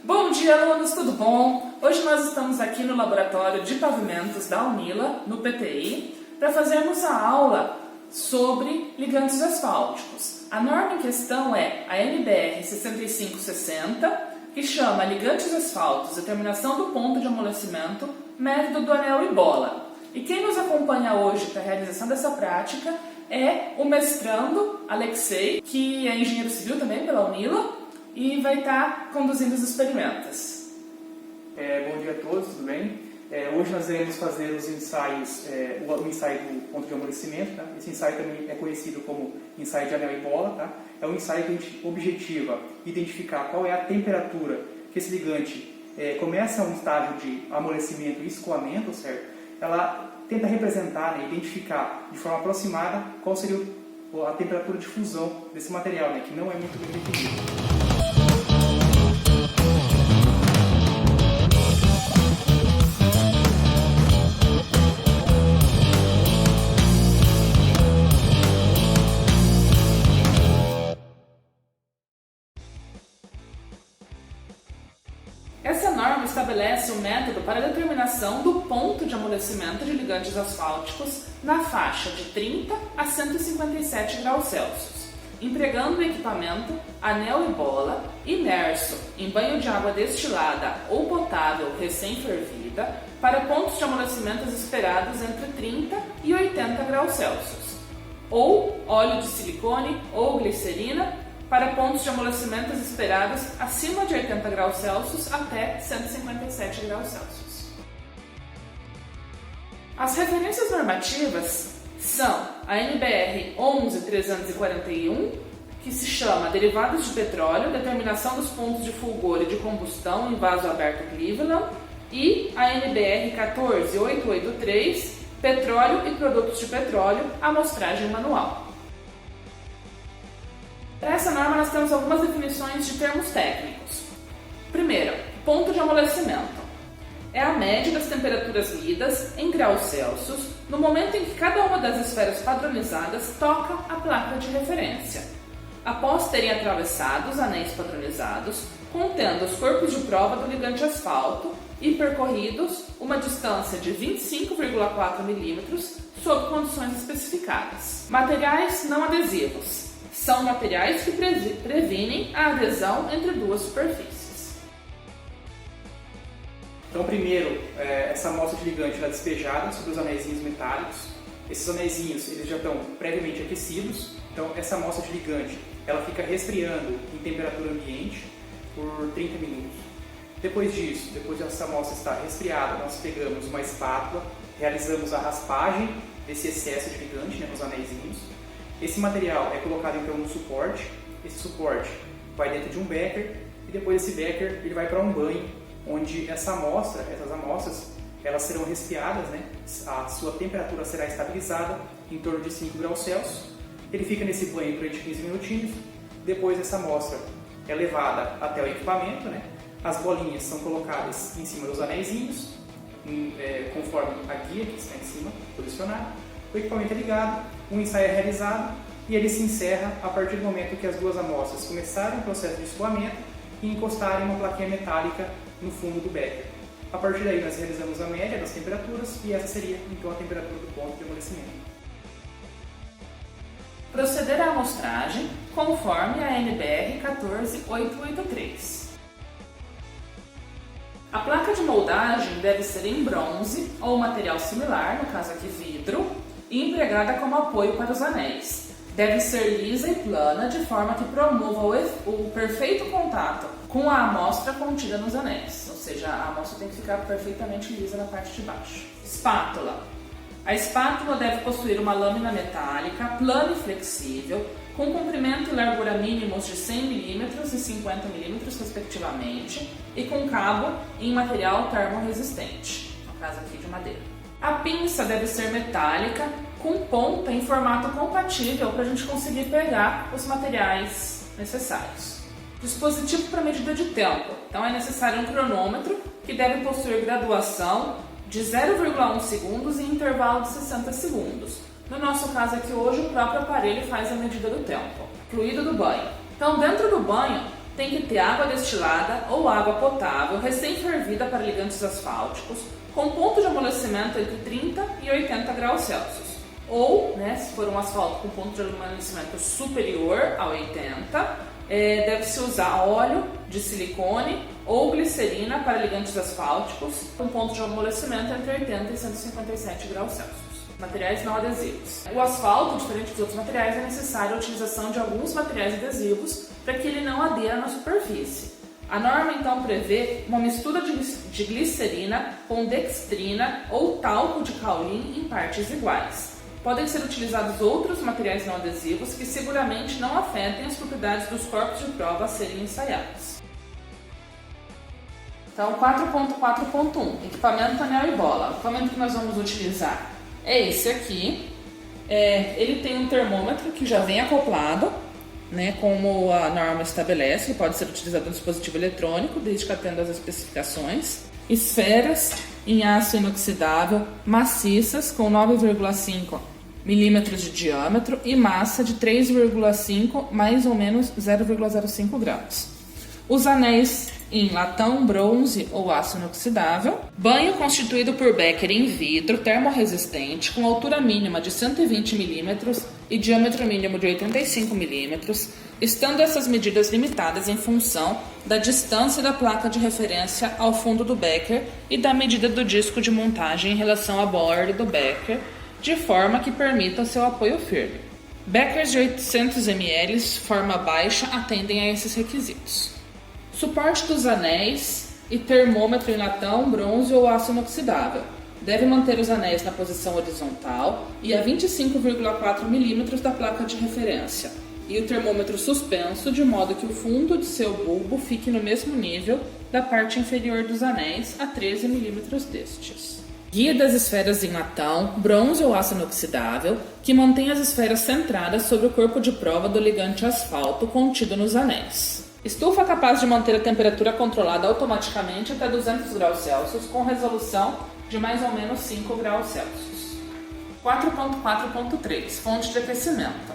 Bom dia, alunos, tudo bom? Hoje nós estamos aqui no Laboratório de Pavimentos da Unila, no PTI, para fazermos a aula sobre ligantes asfálticos. A norma em questão é a NBR 6560, que chama Ligantes Asfálticos, determinação do ponto de amolecimento, método do anel e bola. E quem nos acompanha hoje para a realização dessa prática é o mestrando Alexei, que é engenheiro civil também pela Unila, e vai estar conduzindo os experimentos. Bom dia a todos, tudo bem? Hoje nós iremos fazer os ensaios, o ensaio do ponto de amolecimento. Tá? Esse ensaio também é conhecido como ensaio de anel e bola. Tá? É um ensaio que a gente objetiva identificar qual é a temperatura que esse ligante começa um estágio de amolecimento e escoamento, certo? Ela tenta representar, identificar de forma aproximada qual seria a temperatura de fusão desse material, que não é muito bem definido. Essa norma estabelece o método para a determinação do ponto de amolecimento de ligantes asfálticos na faixa de 30 a 157 graus Celsius, empregando o equipamento anel e bola imerso em banho de água destilada ou potável recém-fervida para pontos de amolecimento esperados entre 30 e 80 graus Celsius, ou óleo de silicone ou glicerina para pontos de amolecimento esperados acima de 80 graus Celsius até 157 graus Celsius. As referências normativas são a NBR 11.341, que se chama Derivados de Petróleo, Determinação dos Pontos de Fulgor e de Combustão em Vaso Aberto Cleveland, e a NBR 14.883, Petróleo e Produtos de Petróleo, Amostragem Manual. Para essa norma, nós temos algumas definições de termos técnicos. Primeiro, ponto de amolecimento. É a média das temperaturas lidas em graus Celsius no momento em que cada uma das esferas padronizadas toca a placa de referência, após terem atravessado os anéis padronizados, contendo os corpos de prova do ligante asfalto e percorridos uma distância de 25,4 mm sob condições especificadas. Materiais não adesivos. São materiais que previnem a adesão entre duas superfícies. Então, primeiro, essa amostra de ligante é despejada sobre os anéisinhos metálicos. Esses anéisinhos eles já estão previamente aquecidos. Então, essa amostra de ligante ela fica resfriando em temperatura ambiente por 30 minutos. Depois disso, depois dessa amostra estar resfriada, nós pegamos uma espátula, realizamos a raspagem desse excesso de ligante nos anéisinhos. Esse material é colocado então no suporte. Esse suporte vai dentro de um becker e depois desse becker ele vai para um banho, onde essas amostras, elas serão resfriadas, a sua temperatura será estabilizada em torno de 5 graus Celsius. Ele fica nesse banho durante 15 minutinhos. Depois essa amostra é levada até o equipamento, As bolinhas são colocadas em cima dos anéisinhos, conforme a guia que está em cima, posicionada. O equipamento é ligado, o ensaio é realizado e ele se encerra a partir do momento que as duas amostras começarem o processo de escoamento e encostarem uma plaquinha metálica no fundo do becker. A partir daí nós realizamos a média das temperaturas e essa seria então a temperatura do ponto de amolecimento. Proceder à amostragem conforme a NBR 14.883. A placa de moldagem deve ser em bronze ou material similar, no caso aqui vidro, e empregada como apoio para os anéis. Deve ser lisa e plana, de forma que promova o perfeito contato com a amostra contida nos anéis, ou seja, a amostra tem que ficar perfeitamente lisa na parte de baixo. Espátula. A espátula deve possuir uma lâmina metálica, plana e flexível, com comprimento e largura mínimos de 100 mm e 50 mm, respectivamente, e com cabo em material termorresistente, no caso aqui de madeira. A pinça deve ser metálica, com ponta em formato compatível para a gente conseguir pegar os materiais necessários. Dispositivo para medida de tempo. Então é necessário um cronômetro que deve possuir graduação de 0,1 segundos em intervalo de 60 segundos. No nosso caso aqui hoje, o próprio aparelho faz a medida do tempo. Fluido do banho. Então, dentro do banho, tem que ter água destilada ou água potável recém-fervida para ligantes asfálticos, com ponto de amolecimento entre 30 e 80 graus Celsius. Ou, se for um asfalto com ponto de amolecimento superior a 80, deve-se usar óleo de silicone ou glicerina para ligantes asfálticos, com ponto de amolecimento entre 80 e 157 graus Celsius. Materiais não adesivos. O asfalto, diferente dos outros materiais, é necessária a utilização de alguns materiais adesivos para que ele não adeira na superfície. A norma então prevê uma mistura de glicerina com dextrina ou talco de caulin em partes iguais. Podem ser utilizados outros materiais não adesivos que seguramente não afetem as propriedades dos corpos de prova a serem ensaiados. Então, 4.4.1, equipamento anel e bola. O equipamento que nós vamos utilizar é esse aqui. Ele tem um termômetro que já vem acoplado, como a norma estabelece, que pode ser utilizado no dispositivo eletrônico, desde que atenda às especificações. Esferas em aço inoxidável, maciças, com 9,5 milímetros de diâmetro e massa de 3,5 mais ou menos 0,05 gramas. Os anéis em latão, bronze ou aço inoxidável. Banho constituído por becker em vidro termorresistente com altura mínima de 120 mm e diâmetro mínimo de 85 mm, estando essas medidas limitadas em função da distância da placa de referência ao fundo do becker e da medida do disco de montagem em relação à borda do becker, de forma que permita o seu apoio firme. Beckers de 800 ml, forma baixa, atendem a esses requisitos. Suporte dos anéis e termômetro em latão, bronze ou aço inoxidável. Deve manter os anéis na posição horizontal e a 25,4 mm da placa de referência, e o termômetro suspenso, de modo que o fundo de seu bulbo fique no mesmo nível da parte inferior dos anéis, a 13 mm destes. Guia das esferas em latão, bronze ou aço inoxidável, que mantém as esferas centradas sobre o corpo de prova do ligante asfalto contido nos anéis. Estufa capaz de manter a temperatura controlada automaticamente até 200 graus Celsius, com resolução de mais ou menos 5 graus Celsius. 4.4.3 Fonte de aquecimento.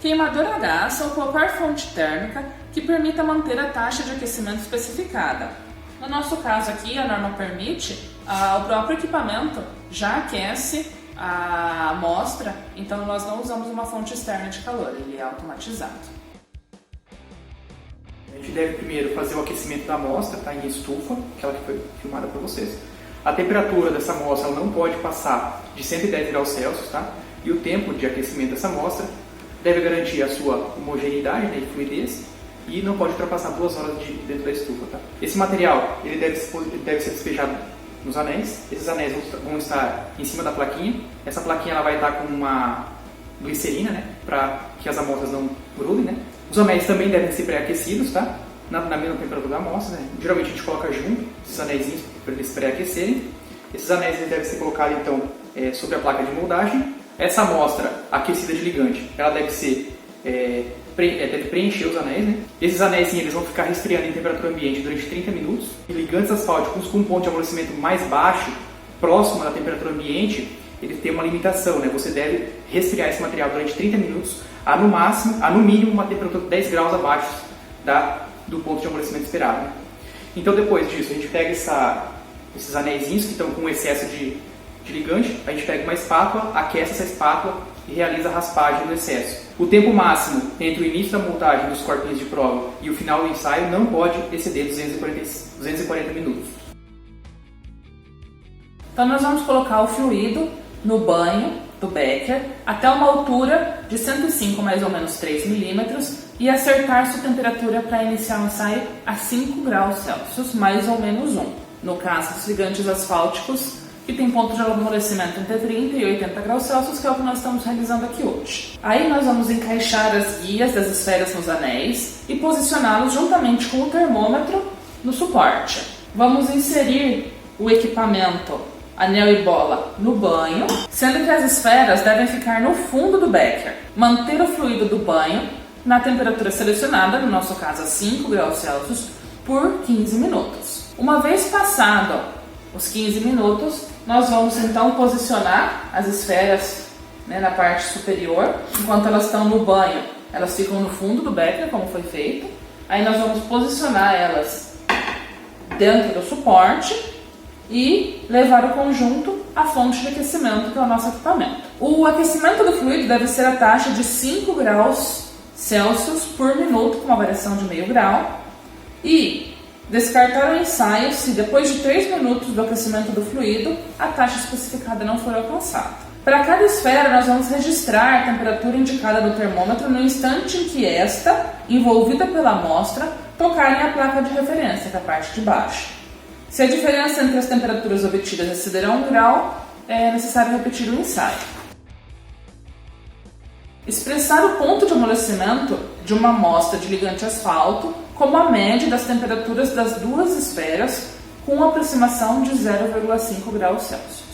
Queimador a gás ou qualquer fonte térmica que permita manter a taxa de aquecimento especificada. No nosso caso aqui, a norma permite, o próprio equipamento já aquece a amostra, então nós não usamos uma fonte externa de calor, ele é automatizado. A gente deve primeiro fazer o aquecimento da amostra, em estufa, aquela que foi filmada para vocês. A temperatura dessa amostra não pode passar de 110 graus Celsius, E o tempo de aquecimento dessa amostra deve garantir a sua homogeneidade e fluidez e não pode ultrapassar 2 horas dentro da estufa, Esse material ele deve ser despejado nos anéis. Esses anéis vão estar em cima da plaquinha. Essa plaquinha ela vai estar com uma glicerina, para que as amostras não grudem, Os anéis também devem ser pré-aquecidos, na mesma temperatura da amostra, Geralmente a gente coloca junto esses anéisinhos para eles pré-aquecerem. Esses anéis devem ser colocados então sobre a placa de moldagem. Essa amostra aquecida de ligante, ela deve preencher os anéis, Esses anéis eles vão ficar resfriando em temperatura ambiente durante 30 minutos. E ligantes asfálticos com um ponto de amolecimento mais baixo, próximo da temperatura ambiente, ele tem uma limitação, Você deve resfriar esse material durante 30 minutos, a no mínimo uma temperatura 10 graus abaixo do ponto de amolecimento esperado. Então depois disso a gente pega esses anéisinhos que estão com excesso de ligante, a gente pega uma espátula, aquece essa espátula e realiza a raspagem do excesso. O tempo máximo entre o início da montagem dos corpinhos de prova e o final do ensaio não pode exceder 240 minutos. Então nós vamos colocar o fluido no banho do becker até uma altura de 105 mais ou menos 3 milímetros e acertar sua temperatura para iniciar o ensaio a 5 graus Celsius, mais ou menos 1. No caso dos ligantes asfálticos, que tem ponto de amolecimento entre 30 e 80 graus Celsius, que é o que nós estamos realizando aqui hoje. Aí nós vamos encaixar as guias das esferas nos anéis e posicioná-los juntamente com o termômetro no suporte. Vamos inserir o equipamento anel e bola no banho, sendo que as esferas devem ficar no fundo do becker. Manter o fluido do banho na temperatura selecionada, no nosso caso a 5 graus Celsius, por 15 minutos. Uma vez passado os 15 minutos, nós vamos então posicionar as esferas na parte superior. Enquanto elas estão no banho, elas ficam no fundo do becker, como foi feito. Aí nós vamos posicionar elas dentro do suporte e levar o conjunto à fonte de aquecimento, que é o nosso equipamento. O aquecimento do fluido deve ser a taxa de 5 graus Celsius por minuto, com uma variação de meio grau, e descartar o ensaio se depois de 3 minutos do aquecimento do fluido a taxa especificada não for alcançada. Para cada esfera, nós vamos registrar a temperatura indicada no termômetro no instante em que esta, envolvida pela amostra, tocar em a placa de referência, que é a parte de baixo. Se a diferença entre as temperaturas obtidas exceder a 1 grau, é necessário repetir o ensaio. Expressar o ponto de amolecimento de uma amostra de ligante asfalto como a média das temperaturas das duas esferas, com uma aproximação de 0,5 graus Celsius.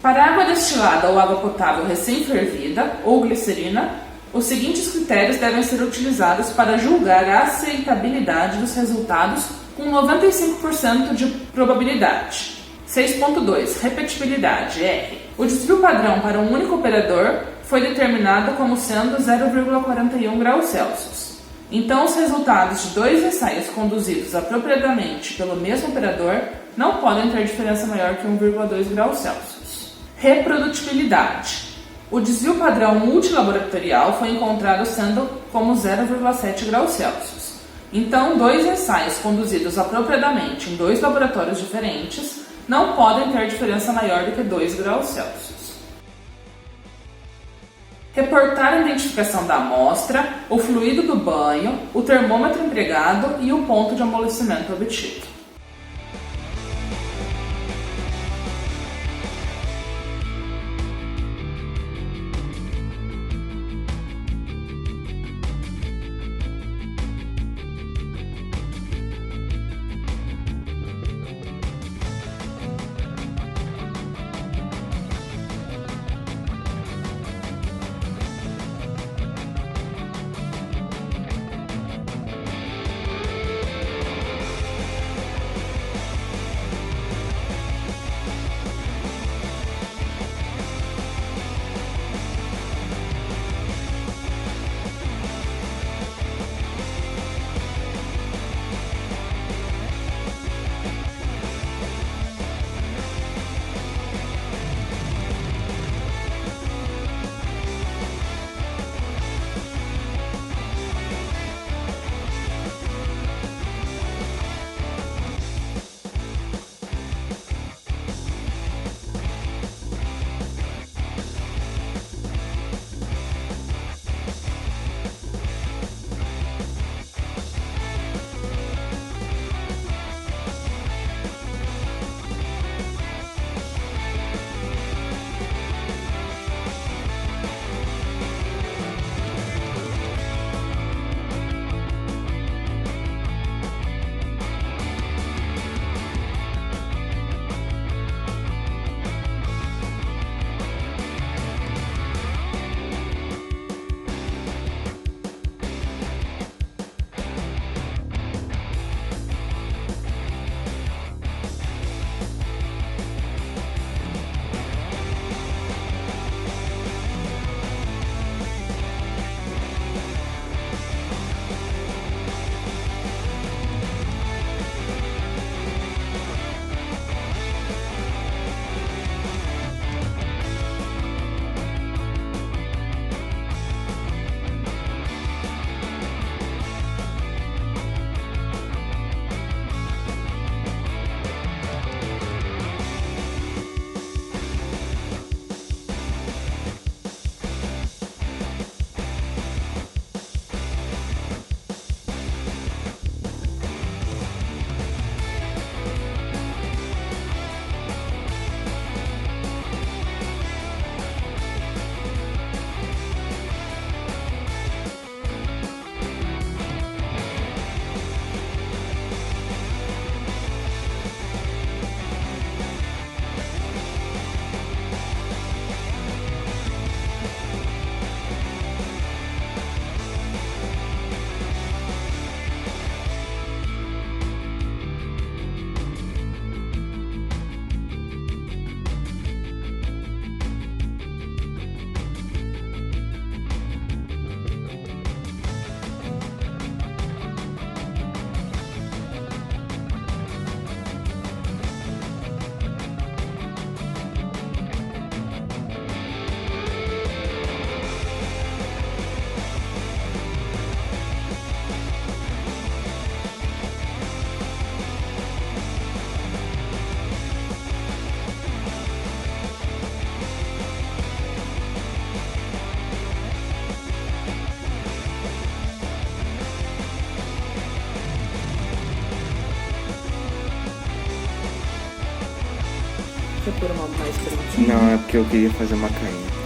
Para água destilada ou água potável recém-fervida ou glicerina, os seguintes critérios devem ser utilizados para julgar a aceitabilidade dos resultados com 95% de probabilidade. 6.2. Repetibilidade, R. O desvio padrão para um único operador foi determinado como sendo 0,41 graus Celsius. Então, os resultados de 2 ensaios conduzidos apropriadamente pelo mesmo operador não podem ter diferença maior que 1,2 graus Celsius. Reprodutibilidade. O desvio padrão multilaboratorial foi encontrado sendo como 0,7 graus Celsius. Então, 2 ensaios conduzidos apropriadamente em 2 laboratórios diferentes não podem ter diferença maior do que 2 graus Celsius. Reportar a identificação da amostra, o fluido do banho, o termômetro empregado e o ponto de amolecimento obtido. por uma mais bonitinha? Não, é porque eu queria fazer uma cainha.